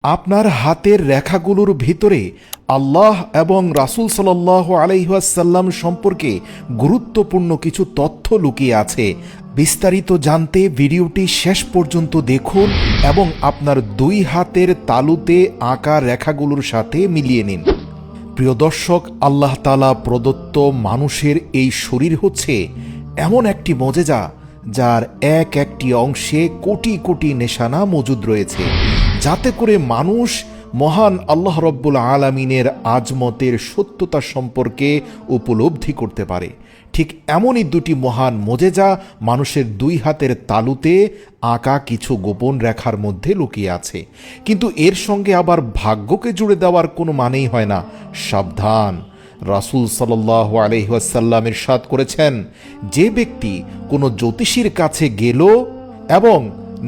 আপনার হাতের রেখাগুলোর ভিতরে আল্লাহ এবং রাসূল সাল্লাল্লাহু আলাইহি ওয়াসাল্লাম সম্পর্কে গুরুত্বপূর্ণ কিছু তথ্য লুকিয়ে আছে। বিস্তারিত জানতে ভিডিওটি শেষ পর্যন্ত দেখুন এবং আপনার দুই হাতের তালুতে আঁকা রেখাগুলোর সাথে মিলিয়ে নিন। প্রিয় দর্শক, আল্লাহ তাআলা প্রদত্ত মানুষের এই শরীর হচ্ছে এমন একটি মজেজা যার এক একটি অংশে কোটি কোটি নিশানা মজুদ রয়েছে, যাতে করে মানুষ মহান আল্লাহ রব্বুল আলামিনের আজমতের সত্যতা সম্পর্কে উপলব্ধি করতে পারে। ঠিক এমনই দুটি মহান মজেজা মানুষের দুই হাতের তালুতে আঁকা কিছু গোপন রেখার মধ্যে লুকিয়ে আছে। কিন্তু এর সঙ্গে আবার ভাগ্যকে জুড়ে দেওয়ার কোনো মানেই হয় না। সাবধান! রাসূল সাল্লাল্লাহু আলাইহি ওয়াসাল্লাম ইরশাদ করেছেন, যে ব্যক্তি কোনো জ্যোতিষীর কাছে গেল এবং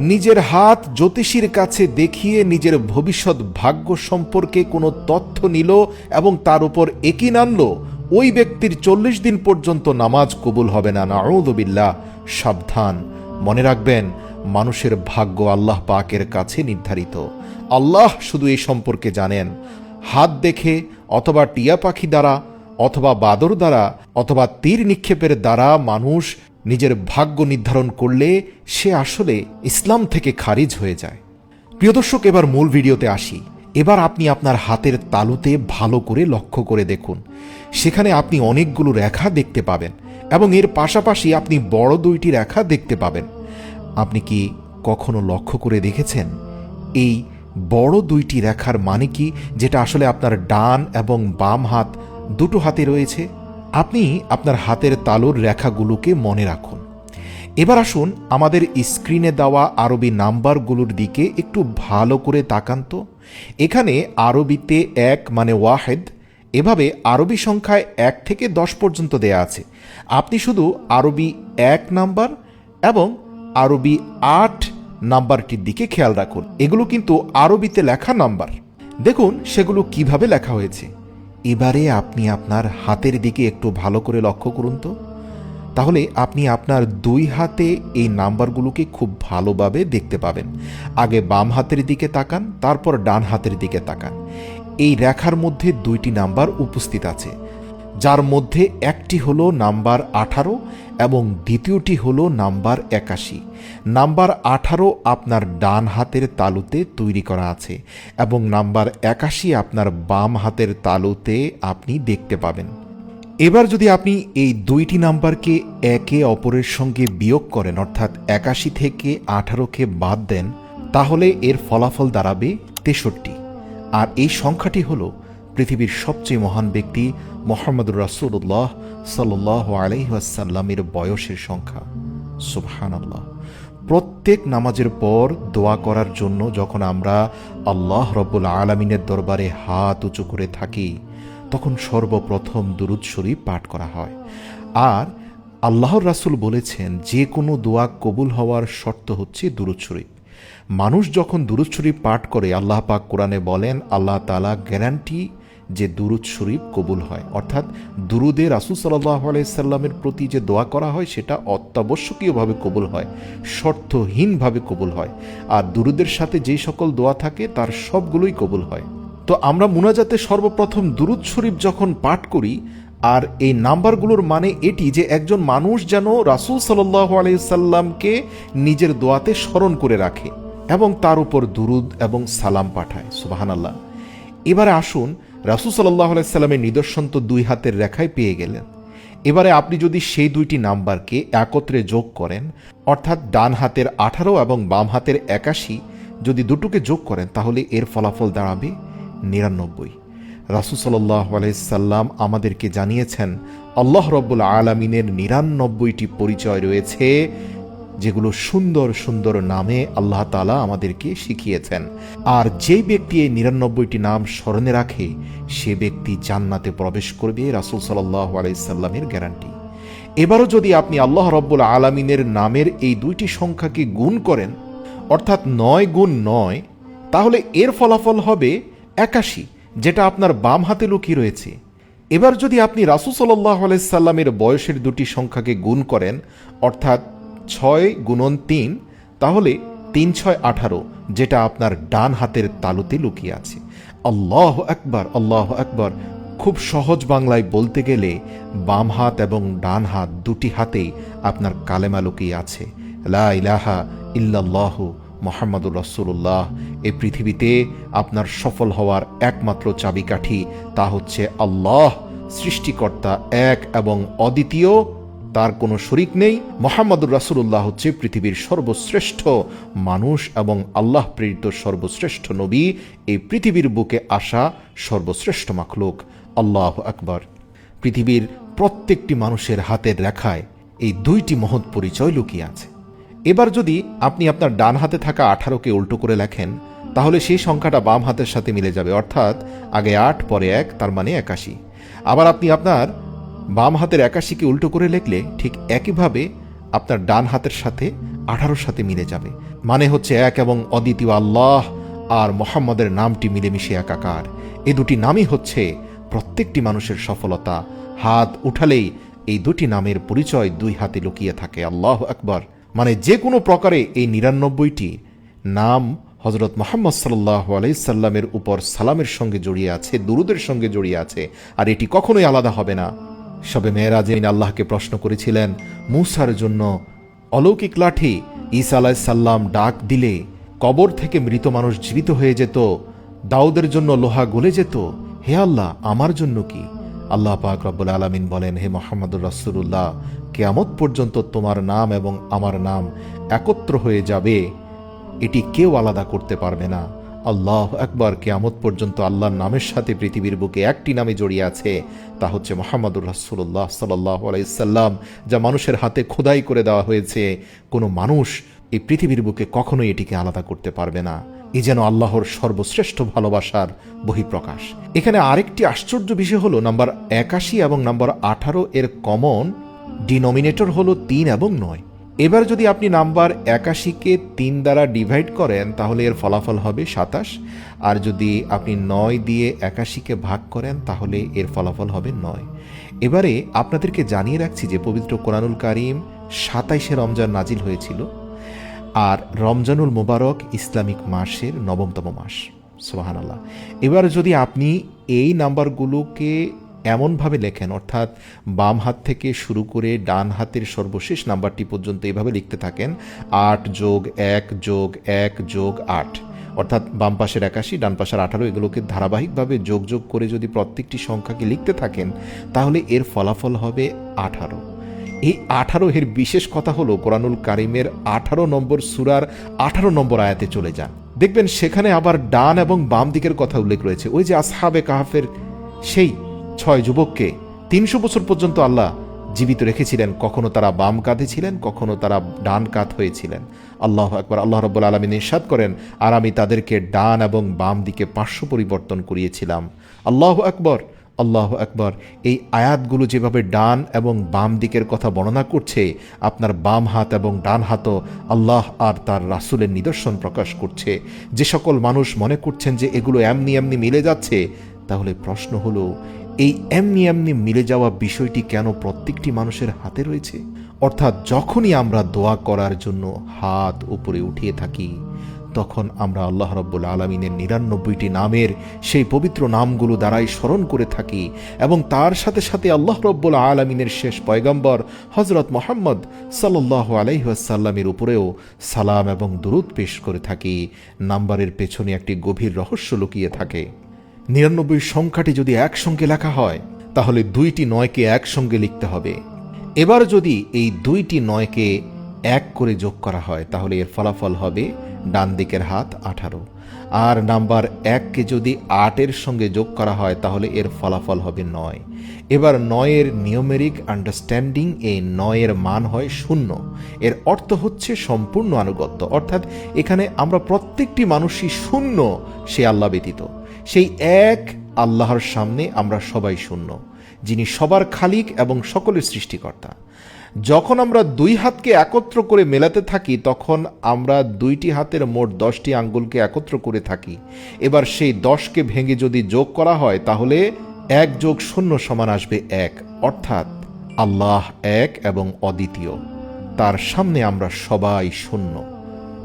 নিজের হাত জ্যোতিষীর কাছে দেখিয়ে নিজের ভবিষ্যৎ ভাগ্য সম্পর্কে কোনো তথ্য নিল এবং তার উপর একিন আনল, ওই ব্যক্তির 40 দিন পর্যন্ত নামাজ কবুল হবে না। নাউযুবিল্লাহ! সাবধান! মনে রাখবেন, মানুষের ভাগ্য আল্লাহ পাকের কাছে নির্ধারিত। আল্লাহ শুধু এই সম্পর্কে জানেন। হাত দেখে অথবা টিয়া পাখি দ্বারা অথবা বাদর দ্বারা অথবা তীর নিক্ষেপের দ্বারা মানুষ নিজের ভাগ্য নির্ধারণ করলে সে আসলে ইসলাম থেকে খারিজ হয়ে যায়। প্রিয় দর্শক, এবার মূল ভিডিওতে আসি। এবার আপনি আপনার হাতের তালুতে ভালো করে লক্ষ্য করে দেখুন। সেখানে আপনি অনেকগুলো রেখা দেখতে পাবেন এবং এর পাশাপাশি আপনি বড় দুইটি রেখা দেখতে পাবেন। আপনি কি কখনো লক্ষ্য করে দেখেছেন এই বড় দুইটি রেখার মানে কি, যেটা আসলে আপনার ডান এবং বাম হাত দুটো হাতে রয়েছে? আপনি আপনার হাতের তালুর রেখাগুলোকে মনে রাখুন। এবার আসুন আমাদের স্ক্রিনে দেওয়া আরবি নাম্বারগুলোর দিকে একটু ভালো করে তাকান তো। এখানে আরবিতে 1 মানে ওয়াহেদ, এভাবে আরবি সংখ্যায় 1 থেকে 10 পর্যন্ত দেয়া আছে। আপনি শুধু আরবি 1 নাম্বার এবং আরবি 8 নাম্বারটির দিকে খেয়াল রাখুন। এগুলো কিন্তু আরবিতে লেখা নাম্বার। দেখুন সেগুলো কিভাবে লেখা হয়েছে। এবারে আপনি আপনার হাতের দিকে একটু ভালো করে লক্ষ্য করুন তো। তাহলে আপনি আপনার দুই হাতে এই নাম্বারগুলোকে খুব ভালোভাবে দেখতে পাবেন। আগে বাম হাতের দিকে তাকান, তারপর ডান হাতের দিকে তাকান। এই রেখার মধ্যে দুইটি নাম্বার উপস্থিত আছে, যার মধ্যে একটি হলো নাম্বার 18 এবং দ্বিতীয়টি হলো নাম্বার 81। নাম্বার 18 আপনার ডান হাতের তালুতে তৈরি করা আছে এবং নাম্বার 81 আপনার বাম হাতের তালুতে আপনি দেখতে পাবেন। এবার যদি আপনি এই দুইটি নাম্বারকে একে অপরের সঙ্গে বিয়োগ করেন, অর্থাৎ 81 থেকে 18কে বাদ দেন, তাহলে এর ফলাফল দাঁড়াবে 63। আর এই সংখ্যাটি হলো পৃথিবীর সবচেয়ে মহান ব্যক্তি মুহাম্মদুর রাসূলুল্লাহ সাল্লাল্লাহু আলাইহি ওয়াসাল্লামের বয়সের সংখ্যা। সুবহানাল্লাহ! প্রত্যেক নামাজের পর দোয়া করার জন্য যখন আমরা আল্লাহ রব্বুল আলামিনের দরবারে হাত উঁচু করে থাকি, তখন সর্বপ্রথম দুরূদ শরীফ পাঠ করা হয়। আর আল্লাহর রাসূল বলেছেন, যে কোনো দোয়া কবুল হওয়ার শর্ত হচ্ছে দুরূদ শরীফ। মানুষ যখন দুরূদ শরীফ পাঠ করে, আল্লাহ পাক কোরআনে বলেন, আল্লাহ তাআলা গ্যারান্টি যে দুরূদ শরীফ কবুল হয়। অর্থাৎ দুরুদে রাসূল সাল্লাল্লাহু আলাইহি সাল্লামের প্রতি যে দোয়া করা হয় সেটা অত্যাবশ্যকীয়ভাবে কবুল হয়, শর্তহীনভাবে কবুল হয়। আর দুরুদের সাথে যে সকল দোয়া থাকে তার সবগুলোই কবুল হয়। তো আমরা মুনাজাতে সর্বপ্রথম দুরূদ শরীফ যখন পাঠ করি, আর এই নাম্বারগুলোর মানে এটি যে একজন মানুষ যেন রাসূল সাল্লাল্লাহু আলাইহি সাল্লামকে নিজের দোয়াতে স্মরণ করে রাখে এবং তার উপর দুরুদ এবং সালাম পাঠায়। সুবহানাল্লাহ! এবারে আসুন, রাসূল সাল্লাল্লাহু আলাইহি সাল্লামের নিদর্শন তো দুই হাতের রেখায় পেয়ে গেলেন। এবারে আপনি যদি সেই দুইটি নাম্বারকে একত্রে যোগ করেন, অর্থাৎ ডান হাতের 18 এবং বাম হাতের 81 যদি দুটোকে যোগ করেন, তাহলে এর ফলাফল দাঁড়াবে 99। রাসূল সাল্লাল্লাহু আলাইহি সাল্লাম আমাদেরকে জানিয়েছেন, আল্লাহ রব্বুল আলামিনের 99টি পরিচয় রয়েছে, যেগুলো সুন্দর সুন্দর নামে আল্লাহ তাআলা আমাদেরকে শিখিয়েছেন। আর যে ব্যক্তি এই 99টি নাম স্মরণে রাখে, সে ব্যক্তি জান্নাতে প্রবেশ করবে, রাসূল সাল্লাল্লাহু আলাইহি সাল্লামের গ্যারান্টি। এবারও যদি আপনি আল্লাহ রব্বুল আলামিনের নামের এই দুইটি সংখ্যাকে গুণ করেন, অর্থাৎ 9 গুণ 9, তাহলে এর ফলাফল হবে 81, যেটা আপনার বাম হাতে লুকিয়ে রয়েছে। এবার যদি আপনি রাসূল সাল্লাল্লাহু আলাইহি সাল্লামের বয়সের দুটি সংখ্যাকে গুণ করেন, অর্থাৎ 6 গুণন 3, তাহলে 3-6-18, যেটা আপনার ডান হাতের তালুতে লুকিয়ে আছে। আল্লাহু আকবার, আল্লাহু আকবার। খুব সহজ বাংলায় বলতে গেলে বাম হাত এবং ডান হাত দুটি হাতেই আপনার কালেমা লুকিয়ে আছে, লা ইলাহা ইল্লাল্লাহু মুহাম্মাদুর রাসূলুল্লাহ। এই পৃথিবীতে আপনার সফল হওয়ার একমাত্র চাবিকাঠি, তা হচ্ছে আল্লাহ, সৃষ্টিকর্তা এক এবং অদ্বিতীয়, তার কোনো শরিক নেই। মুহাম্মাদুর রাসূলুল্লাহ হচ্ছে পৃথিবীর সর্বশ্রেষ্ঠ মানুষ এবং আল্লাহ প্রেরিত সর্বশ্রেষ্ঠ নবী, এই পৃথিবীর বুকে আসা সর্বশ্রেষ্ঠ মাখলুক। আল্লাহু আকবার। পৃথিবীর প্রত্যেকটি মানুষের হাতের রেখায় এই দুইটি মহৎ পরিচয় লুকিয়ে আছে। এবার যদি আপনি আপনার ডান হাতে থাকা 18কে উল্টো করে লেখেন, তাহলে সেই সংখ্যাটা বাম হাতের সাথে মিলে যাবে, অর্থাৎ আগে 8 পরে 1, তার মানে 81। আবার আপনি আপনার বাম হাতের 81কে উল্টো করে লিখলে ঠিক একইভাবে আপনার ডান হাতের সাথে 18-র সাথে মিলে যাবে, মানে হচ্ছে এক এবং অদ্বিতীয় আল্লাহ আর মোহাম্মদের নামটি মিলেমিশে একাকার। এ দুটি নামই হচ্ছে প্রত্যেকটি মানুষের সফলতা। হাত উঠালেই এই দুটি নামের পরিচয় দুই হাতে লুকিয়ে থাকে। আল্লাহু আকবার। মানে যে কোনো প্রকারে এই 99টি নাম হযরত মুহাম্মদ সাল্লাল্লাহু আলাইহি সাল্লামের উপর সালামের সঙ্গে জড়িয়ে আছে, দুরুদের সঙ্গে জড়িয়ে আছে, আর এটি কখনোই আলাদা হবে না। শবে মেরাজে আল্লাহকে প্রশ্ন করেছিলেন, মূসার জন্য অলৌকিক লাঠি, ঈসা আলাইহিস সালাম ডাক দিলে কবর থেকে মৃত মানুষ জীবিত হয়ে যেত, দাউদের জন্য লোহা গলে যেত, হে আল্লাহ আমার জন্য কি? আল্লাহ পাক রব্বুল আলামিন বলেন, হে মুহাম্মদুর রাসূলুল্লাহ, কিয়ামত পর্যন্ত তোমার নাম এবং আমার নাম একত্র হয়ে যাবে, এটি কেউ আলাদা করতে পারবে না। আল্লাহু আকবার। কিয়ামত পর্যন্ত আল্লাহর নামের সাথে পৃথিবীর বুকে একটি নামে জড়িয়ে আছে, তা হচ্ছে মুহাম্মদুর রাসূলুল্লাহ সাল্লাল্লাহু আলাইহি সাল্লাম, যা মানুষের হাতে খোদাই করে দেওয়া হয়েছে। কোনো মানুষ এই পৃথিবীর বুকে কখনোই এটিকে আলাদা করতে পারবে না। এ যেন আল্লাহর সর্বশ্রেষ্ঠ ভালোবাসার বহিঃপ্রকাশ। এখানে আরেকটি আশ্চর্য বিষয় হলো, নাম্বার 81 এবং নাম্বার 18 এর কমন ডিনোমিনেটর হলো 3 এবং 9। এবার যদি আপনি নাম্বার 81কে 3 দ্বারা ডিভাইড করেন, তাহলে এর ফলাফল হবে 27, আর যদি আপনি 9 দিয়ে 81কে ভাগ করেন, তাহলে এর ফলাফল হবে 9। এবারে আপনাদেরকে জানিয়ে রাখছি যে পবিত্র কোরআনুল কারীম 27শে রমজান নাজিল হয়েছিল, আর রমজানুল মুবারক ইসলামিক মাসের 9তম মাস। সুবহানাল্লাহ। এবার যদি আপনি এই নাম্বারগুলোকে এমনভাবে লেখেন, অর্থাৎ বাম হাত থেকে শুরু করে ডান হাতের সর্বশেষ নাম্বারটি পর্যন্ত এভাবে লিখতে থাকেন, 8 + 1 + 1 + 8, অর্থাৎ বাম পাশের 81, ডান পাশের 18, এগুলোকে ধারাবাহিকভাবে যোগ করে যদি প্রত্যেকটি সংখ্যাকে লিখতে থাকেন, তাহলে এর ফলাফল হবে 18। এই 18 এর বিশেষ কথা হলো, কোরআনুল কারীমের 18 নম্বর সূরার 18 নম্বর আয়াতে চলে যান, দেখবেন সেখানে আবার ডান এবং বাম দিকের কথা উল্লেখ রয়েছে। ওই যে আসহাবে কাহাফের সেই 6 যুবককে 300 বছর পর্যন্ত আল্লাহ জীবিত রেখেছিলেন, কখনো তারা বাম কাঁধে ছিলেন, কখনো তারা ডান কাঁধ হয়েছিলেন। আল্লাহু আকবার। আল্লাহ রাব্বুল আলামিন ইরশাদ করেন, আর আমি তাদেরকে ডান এবং বাম দিকে পার্শ্ব পরিবর্তন করিয়েছিলাম। আল্লাহু আকবার, আল্লাহু আকবার। এই আয়াতগুলো যেভাবে ডান এবং বাম দিকের কথা বর্ণনা করছে, আপনার বাম হাত এবং ডান হাতও আল্লাহ আর তার রাসূলের নিদর্শন প্রকাশ করছে। যে সকল মানুষ মনে করছেন যে এগুলো এমনি এমনি মিলে যাচ্ছে, তাহলে প্রশ্ন হলো, এই এমনি এমনি মিলে যাওয়া বিষয়টি কেন প্রত্যেকটি মানুষের হাতে রয়েছে? অর্থাৎ যখনই আমরা দোয়া করার জন্য হাত উপরে উঠিয়ে থাকি, তখন আমরা আল্লাহ রাব্বুল আলামিনের 99টি নামের সেই পবিত্র নামগুলো দ্বারাই স্মরণ করে থাকি, এবং তার সাথে সাথে আল্লাহ রাব্বুল আলামিনের শেষ পয়গম্বর হযরত মুহাম্মদ সাল্লাল্লাহু আলাইহি ওয়াসাল্লামের উপরেও সালাম এবং দুরূদ পেশ করে থাকি। নাম্বারের পেছনে একটি গভীর রহস্য লুকিয়ে থাকে। 99 সংখ্যাটি যদি একসঙ্গে লেখা হয়, তাহলে 2টি 9কে একসঙ্গে লিখতে হবে। এবার যদি এই 2টি 9কে 1 করে যোগ করা হয়, তাহলে এর ফলাফল হবে ডান দিকের হাত 18, আর নাম্বার 1কে যদি 8-এর সঙ্গে যোগ করা হয়, তাহলে এর ফলাফল হবে 9। এবার 9-এর নিউমেরিক আন্ডারস্ট্যান্ডিং, এই 9-এর মান হয় 0। এর অর্থ হচ্ছে সম্পূর্ণ আনুগত্য, অর্থাৎ এখানে আমরা প্রত্যেকটি মানুষই শূন্য, সে আল্লাহ ব্যতীত। সেই এক আল্লাহর সামনে আমরা সবাই শূন্য, যিনি সবার খালিক এবং সকলের সৃষ্টিকর্তা। যখন আমরা 2 হাতকে একত্র করে মেলাতে থাকি, তখন আমরা 2টি হাতের মোট 10টি আঙ্গুলকে একত্র করে থাকি। এবার সেই 10কে ভেঙে যদি যোগ করা হয়, তাহলে 1 + 0 সমান আসবে 1, অর্থাৎ আল্লাহ এক এবং অদ্বিতীয়, তার সামনে আমরা সবাই শূন্য।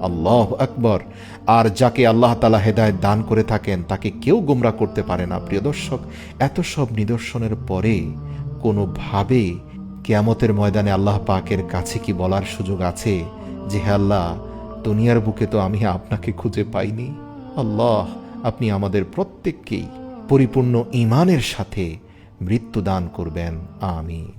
আল্লাহু আকবার। আর যাকে আল্লাহ তাআলা হেদায়েত দান করে থাকেন তাকে কেউ গোমরা করতে পারে না। প্রিয় দর্শক, এত সব নিদর্শনের পরে কোনোভাবে কিয়ামতের ময়দানে আল্লাহ পাকের কাছে কি বলার সুযোগ আছে যে হে আল্লাহ, দুনিয়ার বুকে তো আমি আপনাকে খুঁজে পাইনি। আল্লাহ, আপনি আমাদের প্রত্যেককেই পরিপূর্ণ ঈমানের সাথে মৃত্যু দান করবেন। আমিন।